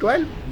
12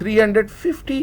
350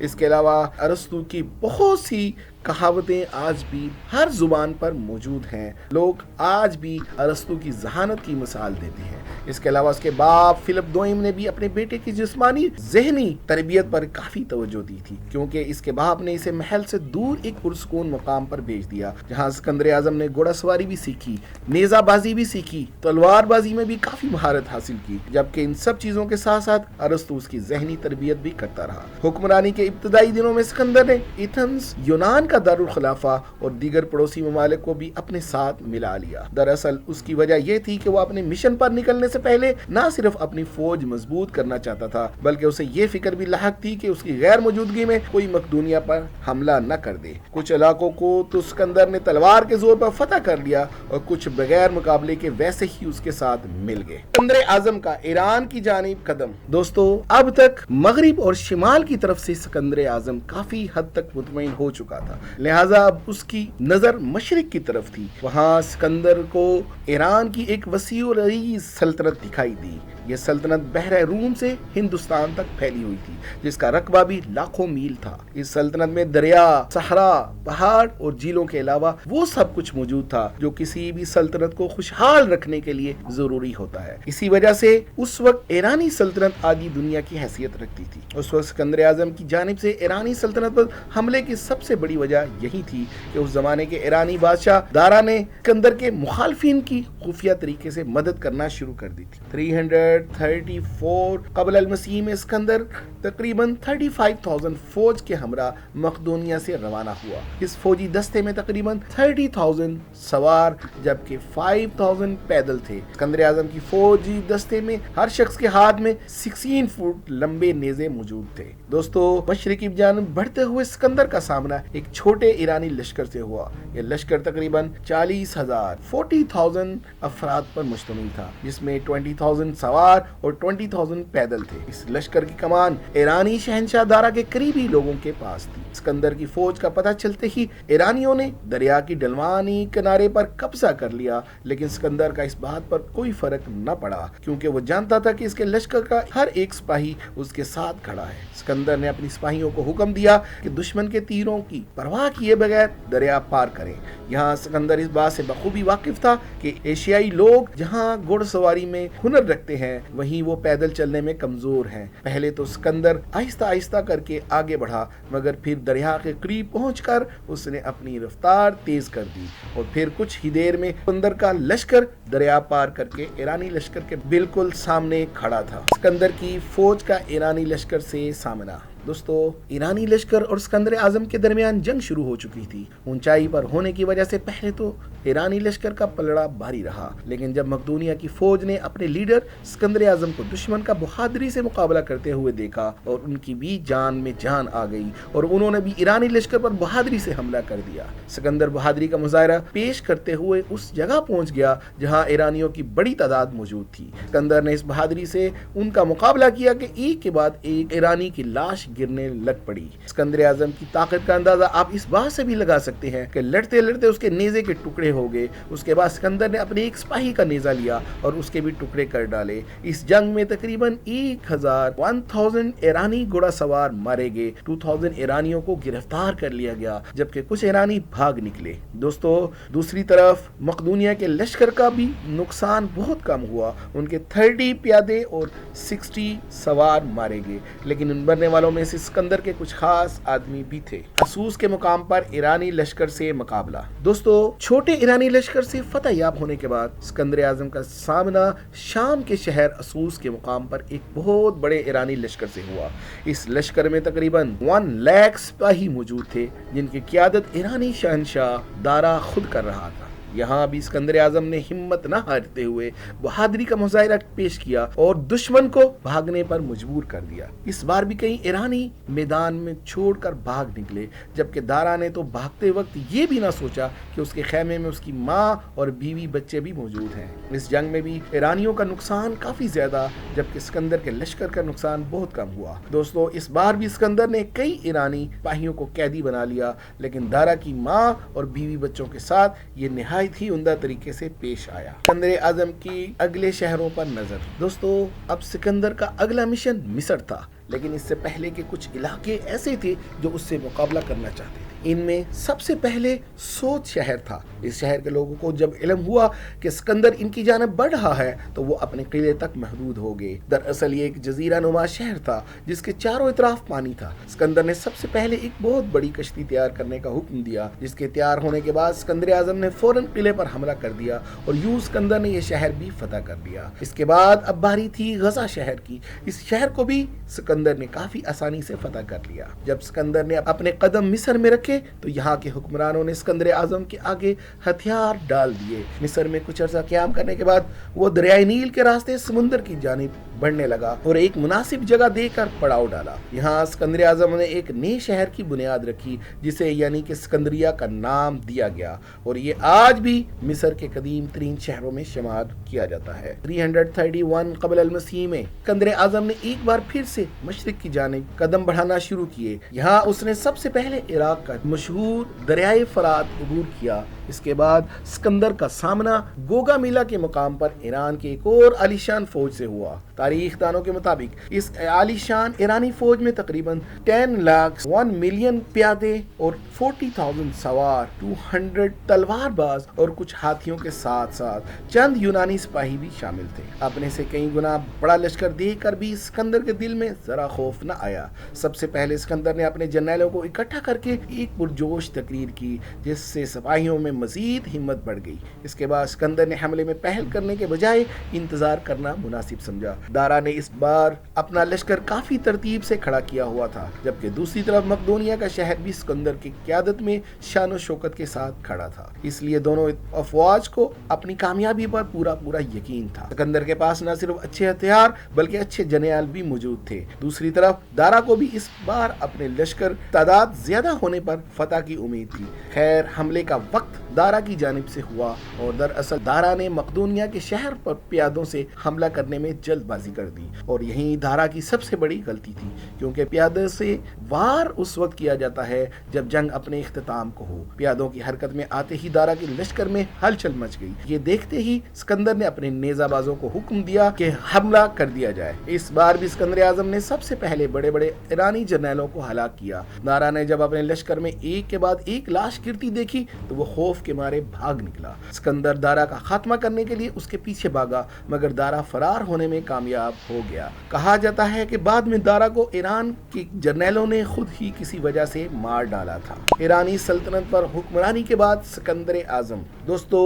اس کے علاوہ ارسطو کی بہت سی کہاوتیں آج بھی ہر زبان پر موجود ہیں. لوگ آج بھی ارسطو کی ذہانت کی مثال دیتے ہیں. اس کے علاوہ اس کے باپ فلپ دوئم نے بھی اپنے بیٹے کی جسمانی ذہنی تربیت پر کافی توجہ دی تھی، کیونکہ اس کے باپ نے اسے محل سے دور ایک پرسکون مقام پر بھیج دیا، جہاں اسکندر اعظم نے گھوڑا سواری بھی سیکھی، نیزہ بازی بھی سیکھی، تلوار بازی میں بھی کافی مہارت حاصل کی. جبکہ ان سب چیزوں کے ساتھ ساتھ ارسطو اس کی ذہنی تربیت بھی کرتا رہا. حکمرانی کے ابتدائی دنوں میں اسکندر نے ایتھنز یونان کا دارالخلافہ اور دیگر پڑوسی ممالک کو بھی اپنے ساتھ ملا لیا. دراصل اس کی وجہ یہ تھی کہ وہ اپنے مشن پر نکلنے سے پہلے نہ صرف اپنی فوج مضبوط کرنا چاہتا تھا، بلکہ اسے یہ فکر بھی لاحق تھی کہ اس کی غیر موجودگی میں کوئی مقدونیہ پر حملہ نہ کر دے. کچھ علاقوں کو تو اسکندر نے تلوار کے زور پر فتح کر لیا اور کچھ بغیر مقابلے کے ویسے ہی اس کے ساتھ مل گئے. اسکندر اعظم کا ایران کی جانب قدم. دوستو، اب تک مغرب اور شمال کی طرف سے اسکندر اعظم کافی حد تک مطمئن ہو چکا تھا، لہٰذا اب اس کی نظر مشرق کی طرف تھی. وہاں اسکندر کو ایران کی ایک وسیع و عریض سلطنت دکھائی دی. یہ سلطنت بحر روم سے ہندوستان تک پھیلی ہوئی تھی، جس کا رقبہ بھی لاکھوں میل تھا. اس سلطنت میں دریا، صحرا، پہاڑ اور جھیلوں کے علاوہ وہ سب کچھ موجود تھا جو کسی بھی سلطنت کو خوشحال رکھنے کے لیے ضروری ہوتا ہے. اسی وجہ سے اس وقت ایرانی سلطنت آدھی دنیا کی حیثیت رکھتی تھی. اس وقت اسکندر اعظم کی جانب سے ایرانی سلطنت پر حملے کی سب سے بڑی وجہ یہی تھی کہ اس زمانے کے ایرانی بادشاہ دارا نے اسکندر کے مخالفین کی خفیہ طریقے سے مدد کرنا شروع کر دی تھی. 334 قبل المسیح میں اسکندر تقریباً 35,000 فوج کے ہمراہ مقدونیہ سے روانہ ہوا. اس فوجی دستے میں تقریباً 30,000 سوار جبکہ 5,000 پیدل تھے. اسکندر اعظم کی فوجی دستے میں ہر شخص کے ہاتھ میں 16 فٹ لمبے نیزے موجود تھے. دوستو، مشرقی جانب بڑھتے ہوئے اسکندر کا سامنا ایک چھوٹے ایرانی لشکر سے ہوا. یہ لشکر تقریباً 40,000 افراد پر مشتمل تھا، جس میں 20,000 سوار اور 20,000 پیدل تھے. اس لشکر کی کمان ایرانی شہنشاہ دارا کے قریبی لوگوں کے پاس تھی. اسکندر کی فوج کا پتہ چلتے ہی ایرانیوں نے دریا کی ڈلوانی کنارے پر قبضہ کر لیا، لیکن اسکندر کا اس بات پر کوئی فرق نہ پڑا، کیونکہ وہ جانتا تھا کہ اس کے لشکر کا ہر ایک سپاہی اس کے ساتھ کھڑا ہے. اسکندر نے اپنی سپاہیوں کو حکم دیا کہ دشمن کے تیروں کی پرواہ کیے بغیر دریا پار کریں. یہاں اسکندر اس بات سے بخوبی واقف تھا کہ ایشیائی لوگ جہاں گھڑ سواری میں ہنر رکھتے ہیں، وہیں وہ پیدل چلنے میں کمزور ہیں. پہلے تو اسکندر آہستہ آہستہ کر کے آگے بڑھا، مگر پھر دریا کے قریب پہنچ کر اس نے اپنی رفتار تیز کر دی اور پھر کچھ ہی دیر میں اسکندر کا لشکر دریا پار کر کے ایرانی لشکر کے بالکل سامنے کھڑا تھا. اسکندر کی فوج کا ایرانی لشکر سے سامنا. دوستو، ایرانی لشکر اور اسکندر اعظم کے درمیان جنگ شروع ہو چکی تھی. اونچائی پر ہونے کی وجہ سے پہلے تو ایرانی لشکر کا پلڑا بھاری رہا، لیکن جب مقدونیہ کی فوج نے اپنے لیڈر اسکندر اعظم کو دشمن کا بہادری سے مقابلہ کرتے ہوئے دیکھا اور ان کی بھی جان میں جان آ گئی اور انہوں نے بھی ایرانی لشکر پر بہادری سے حملہ کر دیا. اسکندر بہادری کا مظاہرہ پیش کرتے ہوئے اس جگہ پہنچ گیا جہاں ایرانیوں کی بڑی تعداد موجود تھی. اسکندر نے اس بہادری سے ان کا مقابلہ کیا کہ ایک کے بعد ایک ایرانی کی لاش گرنے لگ پڑی. اسکندر اعظم کی طاقت کا اندازہ آپ اس بات سے بھی لگا سکتے ہیں کہ لڑتے لڑتے اس کے نیزے کے ٹکڑے ہو گئے. اس کے بعد اسکندر نے اپنے ایک سپاہی کا نیزہ لیا اور اس کے بھی ٹکڑے کر ڈالے. اس جنگ میں تقریباً 1,000 ایرانی گھوڑا سوار مارے گئے. 2,000 ایرانیوں کو گرفتار کر لیا گیا، جبکہ کچھ ایرانی بھاگ نکلے. دوستو، دوسری طرف مقدونیہ کے لشکر کا بھی نقصان بہت کم ہوا. ان کے 30 پیادے اور 60 سوار مارے گئے، لیکن ان مرنے والوں میں سے اسکندر کے کچھ خاص آدمی بھی تھے. اسوس کے مقام پر ایرانی لشکر سے مقابلہ. دوستو، چھوٹے ایرانی لشکر سے فتح یاب ہونے کے بعد اسکندر اعظم کا سامنا شام کے شہر اسوس کے مقام پر ایک بہت بڑے ایرانی لشکر سے ہوا. اس لشکر میں تقریباً 1 لاکھ سپاہی موجود تھے، جن کی قیادت ایرانی شہنشاہ دارا خود کر رہا تھا. یہاں بھی اسکندر اعظم نے ہمت نہ ہارتے ہوئے بہادری کا مظاہرہ پیش کیا اور دشمن کو بھاگنے پر مجبور کر دیا. اس بار بھی کئی ایرانی میدان میں چھوڑ کر بھاگ نکلے، جبکہ دارا نے تو بھاگتے وقت یہ بھی نہ سوچا کہ اس کے خیمے میں اس کی ماں اور بیوی بچے بھی موجود ہیں. اس جنگ میں بھی ایرانیوں کا نقصان کافی زیادہ، جبکہ اسکندر کے لشکر کا نقصان بہت کم ہوا. دوستو، اس بار بھی اسکندر نے کئی ایرانی سپاہیوں کو قیدی بنا لیا، لیکن دارا کی ماں اور بیوی بچوں کے ساتھ یہ نہایت ہی عمدہ طریقے سے پیش آیا. اسکندر اعظم کی اگلے شہروں پر نظر. دوستو، اب سکندر کا اگلا مشن مصر تھا، لیکن اس سے پہلے کے کچھ علاقے ایسے تھے جو اس سے مقابلہ کرنا چاہتے تھے. ان میں سب سے پہلے سوت شہر تھا. اس شہر کے لوگوں کو جب علم ہوا کہ اسکندر ان کی جانب بڑھ رہا ہے تو وہ اپنے قلعے تک محدود ہو گئے. دراصل یہ ایک جزیرہ نما شہر تھا جس کے چاروں اطراف پانی تھا. اسکندر نے سب سے پہلے ایک بہت بڑی کشتی تیار کرنے کا حکم دیا، جس کے تیار ہونے کے بعد اسکندر اعظم نے فوراً قلعے پر حملہ کر دیا اور یوں اسکندر نے یہ شہر بھی فتح کر لیا. اس کے بعد اب باری تھی غزہ شہر کی. اس شہر کو بھی اسکندر نے کافی آسانی سے فتح کر لیا. جب اسکندر نے اپنے قدم مصر میں رکھے تو یہاں کے حکمرانوں نے اسکندر اعظم کے آگے ہتھیار ڈال دیے. مصر میں کچھ عرصہ قیام کرنے کے بعد وہ دریائے نیل کے راستے سمندر کی جانب بڑھنے لگا اور ایک مناسب جگہ دے کر پڑاؤ ڈالا. یہاں اسکندر اعظم نے ایک نئے شہر کی بنیاد رکھی جسے یعنی کہ اسکندریہ کا نام دیا گیا، اور یہ آج بھی مصر کے قدیم ترین شہروں میں شمار کیا جاتا ہے. 331 قبل المسیح میں اسکندر اعظم نے ایک بار پھر سے مشرق کی جانب قدم بڑھانا شروع کیے. یہاں اس نے سب سے پہلے عراق کا مشہور دریائے فرات عبور کیا. اس کے بعد اسکندر کا سامنا گوگا میلا کے مقام پر ایران کے ایک اور عالیشان فوج سے ہوا. تاریخ دانوں کے مطابق اس عالیشان ایرانی فوج میں تقریباً 10 لاکھ 1 ملین پیادے اور 40,000 سوار، 200 تلوار باز اور کچھ ہاتھیوں کے ساتھ ساتھ چند یونانی سپاہی بھی شامل تھے. اپنے سے کئی گنا بڑا لشکر دیکھ کر بھی اسکندر کے دل میں ذرا خوف نہ آیا. سب سے پہلے اسکندر نے اپنے جرنیلوں کو اکٹھا کر کے ایک پرجوش تقریر کی جس سے سپاہیوں میں مزید ہمت بڑھ گئی. اس کے بعد اسکندر نے حملے میں پہل کرنے کے بجائے انتظار کرنا مناسب سمجھا. دارا نے اس بار اپنا لشکر کافی ترتیب سے کھڑا کیا ہوا تھا، جبکہ دوسری طرف مقدونیہ کا شہر بھی اسکندر کی قیادت میں شان و شوکت کے ساتھ کھڑا تھا. اس لیے دونوں افواج کو اپنی کامیابی پر پورا یقین تھا. اسکندر کے پاس نہ صرف اچھے ہتھیار بلکہ اچھے جنرل بھی موجود تھے. دوسری طرف دارا کو بھی اس بار اپنے لشکر تعداد زیادہ ہونے پر فتح کی امید تھی. خیر، حملے کا وقت دارا کی جانب سے ہوا اور دراصل دارا نے مقدونیہ کے شہر پر پیادوں سے حملہ کرنے میں جلد بازی کر دی، اور یہی دارا کی سب سے بڑی غلطی تھی، کیونکہ پیادوں سے وار اس وقت کیا جاتا ہے جب جنگ اپنے اختتام کو ہو. پیادوں کی حرکت میں آتے ہی دارا کے لشکر میں ہلچل مچ گئی. یہ دیکھتے ہی اسکندر نے اپنے نیزہ بازوں کو حکم دیا کہ حملہ کر دیا جائے. اس بار بھی اسکندر اعظم نے سب سے پہلے بڑے بڑے ایرانی جرنیلوں کو ہلاک کیا. دارا نے جب اپنے لشکر میں ایک کے بعد ایک لاش گرتی دیکھی تو وہ خوف کے مارے بھاگ نکلا. اسکندر دارا کا خاتمہ کرنے کے لیے اس کے پیچھے بھاگا، مگر دارا فرار ہونے میں کامیاب ہو گیا. کہا جاتا ہے کہ بعد میں دارا کو ایران کے جرنیلوں نے خود ہی کسی وجہ سے مار ڈالا تھا. ایرانی سلطنت پر حکمرانی کے بعد اسکندر اعظم. دوستو،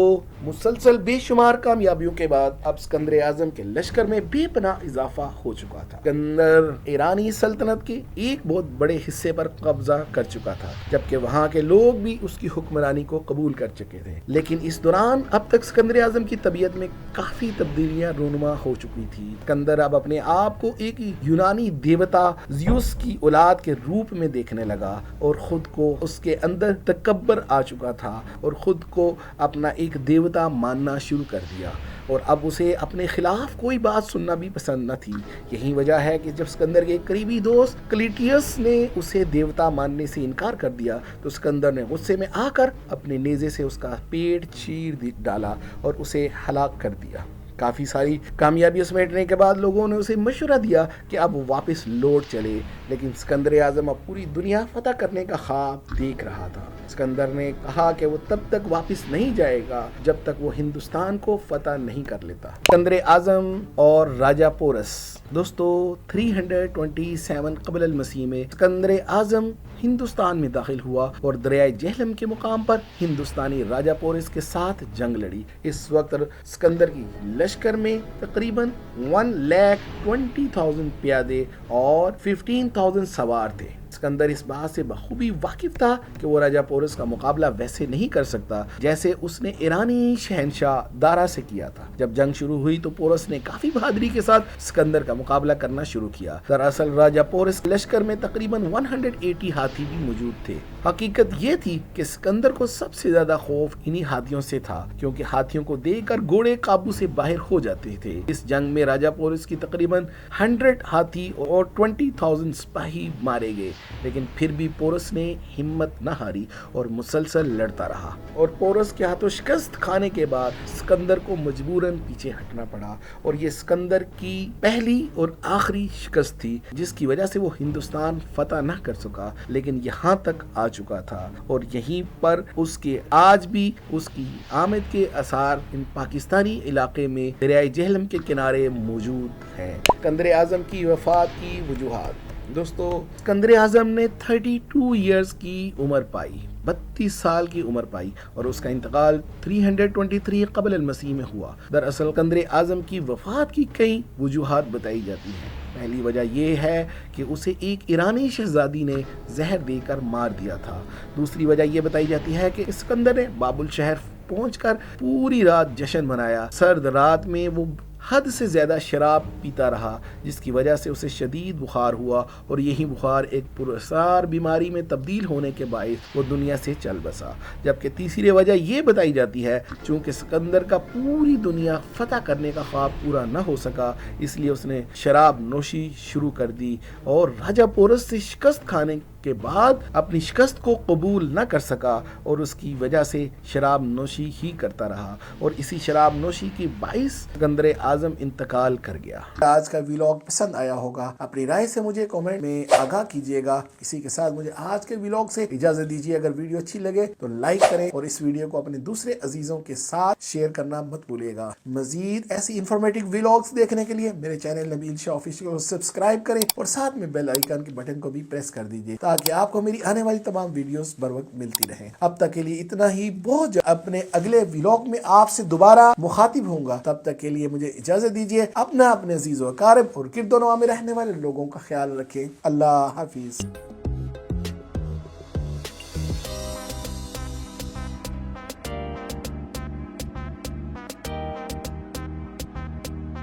مسلسل بے شمار کامیابیوں کے بعد اب اسکندر اعظم کے لشکر میں بے پناہ اضافہ ہو چکا تھا. اسکندر ایرانی سلطنت کے ایک بہت بڑے حصے پر قبضہ کر چکا تھا، جبکہ وہاں کے لوگ بھی اس کی حکمرانی کو قبول کر چکے تھے. لیکن اس دوران اب تک اسکندر اعظم کی طبیعت میں کافی تبدیلیاں رونما ہو چکی تھی. اسکندر اب اپنے آپ کو ایک یونانی دیوتا زیوس کی اولاد کے روپ میں دیکھنے لگا اور خود کو اس کے اندر تکبر آ چکا تھا اور خود کو اپنا ایک دیوتا ماننا شروع کر دیا، اور اب اسے اپنے خلاف کوئی بات سننا بھی پسند نہ تھی. یہی وجہ ہے کہ جب اسکندر کے ایک قریبی دوست کلیٹیس نے اسے دیوتا ماننے سے انکار کر دیا تو اسکندر نے غصے میں آ کر اپنے نیزے سے اس کا پیٹ چیر ڈالا اور اسے ہلاک کر دیا. کافی ساری کامیابی سمیٹنے کے بعد لوگوں نے اسے مشورہ دیا کہ اب وہ واپس لوٹ چلے، لیکن اسکندر اعظم اب پوری دنیا فتح کرنے کا خواب دیکھ رہا تھا. اسکندر نے کہا کہ وہ تب تک واپس نہیں جائے گا جب تک وہ ہندوستان کو فتح نہیں کر لیتا. اسکندر اعظم اور راجہ پورس. دوستو، 327 قبل المسیح میں اسکندر اعظم ہندوستان میں داخل ہوا اور دریائے جہلم کے مقام پر ہندوستانی راجہ پورس کے ساتھ جنگ لڑی. اس وقت اسکندر کی لشکر میں تقریباً 1,20,000 پیادے اور 15,000 سوار تھے. اسکندر اس بات سے بخوبی واقف تھا کہ وہ راجہ پورس کا مقابلہ ویسے نہیں کر سکتا جیسے اس نے ایرانی شہنشاہ دارا سے کیا تھا. جب جنگ شروع ہوئی تو پورس نے کافی بہادری کے ساتھ اسکندر کا مقابلہ کرنا شروع کیا. دراصل راجہ پورس لشکر میں تقریباً 180 ہاتھی بھی موجود تھے. حقیقت یہ تھی کہ اسکندر کو سب سے زیادہ خوف انہی ہاتھیوں سے تھا، کیونکہ ہاتھیوں کو دیکھ کر گھوڑے قابو سے باہر ہو جاتے تھے. اس جنگ میں راجہ پورس کی تقریباً 100 ہاتھی اور 20,000 سپاہی مارے گئے. لیکن پھر بھی پورس نے ہمت نہ ہاری اور مسلسل لڑتا رہا، اور پورس کے ہاتھوں شکست کھانے کے بعد اسکندر کو مجبوراً پیچھے ہٹنا پڑا، اور یہ اسکندر کی پہلی اور آخری شکست تھی جس کی وجہ سے وہ ہندوستان فتح نہ کر سکا، لیکن یہاں تک آ چکا تھا، اور یہیں پر اس کے آج بھی اس کی آمد کے آثار ان پاکستانی علاقے میں دریائے جہلم کے کنارے موجود ہیں۔ اسکندر اعظم کی وفات کی وجوہات۔ دوستو، اسکندر اعظم نے 32 ایئرز کی عمر پائی، 32 سال کی عمر پائی، اور اس کا انتقال 323 قبل المسیح میں ہوا۔ دراصل اسکندر اعظم کی وفات کی کئی وجوہات بتائی جاتی ہیں۔ پہلی وجہ یہ ہے کہ اسے ایک ایرانی شہزادی نے زہر دے کر مار دیا تھا۔ دوسری وجہ یہ بتائی جاتی ہے کہ اسکندر نے بابل شہر پہنچ کر پوری رات جشن منایا۔ سرد رات میں وہ حد سے زیادہ شراب پیتا رہا، جس کی وجہ سے اسے شدید بخار ہوا، اور یہی بخار ایک پراسرار بیماری میں تبدیل ہونے کے باعث وہ دنیا سے چل بسا۔ جبکہ تیسری وجہ یہ بتائی جاتی ہے چونکہ اسکندر کا پوری دنیا فتح کرنے کا خواب پورا نہ ہو سکا، اس لیے اس نے شراب نوشی شروع کر دی، اور راجہ پورس سے شکست کھانے کے بعد اپنی شکست کو قبول نہ کر سکا، اور اس کی وجہ سے شراب نوشی ہی کرتا رہا، اور اسی شراب نوشی کی باعث اسکندر اعظم انتقال کر گیا۔ آج کا ویلاگ پسند آیا ہوگا، اپنی رائے سے مجھے کامنٹ میں آگاہ کیجیے گا۔ اسی کے ساتھ مجھے آج کے ویلاگ سے اجازت دیجیے۔ اگر ویڈیو اچھی لگے تو لائک کریں، اور اس ویڈیو کو اپنے دوسرے عزیزوں کے ساتھ شیئر کرنا مت بھولیے گا۔ مزید ایسی انفارمیٹیو ویلاگز دیکھنے کے لیے میرے چینل نبیل شاہ آفیشیل کو سبسکرائب کریں، اور ساتھ میں بیل آئیکن کے بٹن کو بھی پریس کر دیجیے تاکہ آپ کو میری آنے والی تمام ویڈیوز بر وقت ملتی رہیں۔ اب تک کے لیے اتنا ہی، بہت جلد اپنے اگلے ویلاگ میں آپ سے دوبارہ مخاطب ہوں گا۔ تب تک کے لیے مجھے اجازت دیجیے۔ اپنے عزیز و اقارب اور گرد و نواح میں رہنے والے لوگوں کا خیال رکھیں۔ اللہ حافظ۔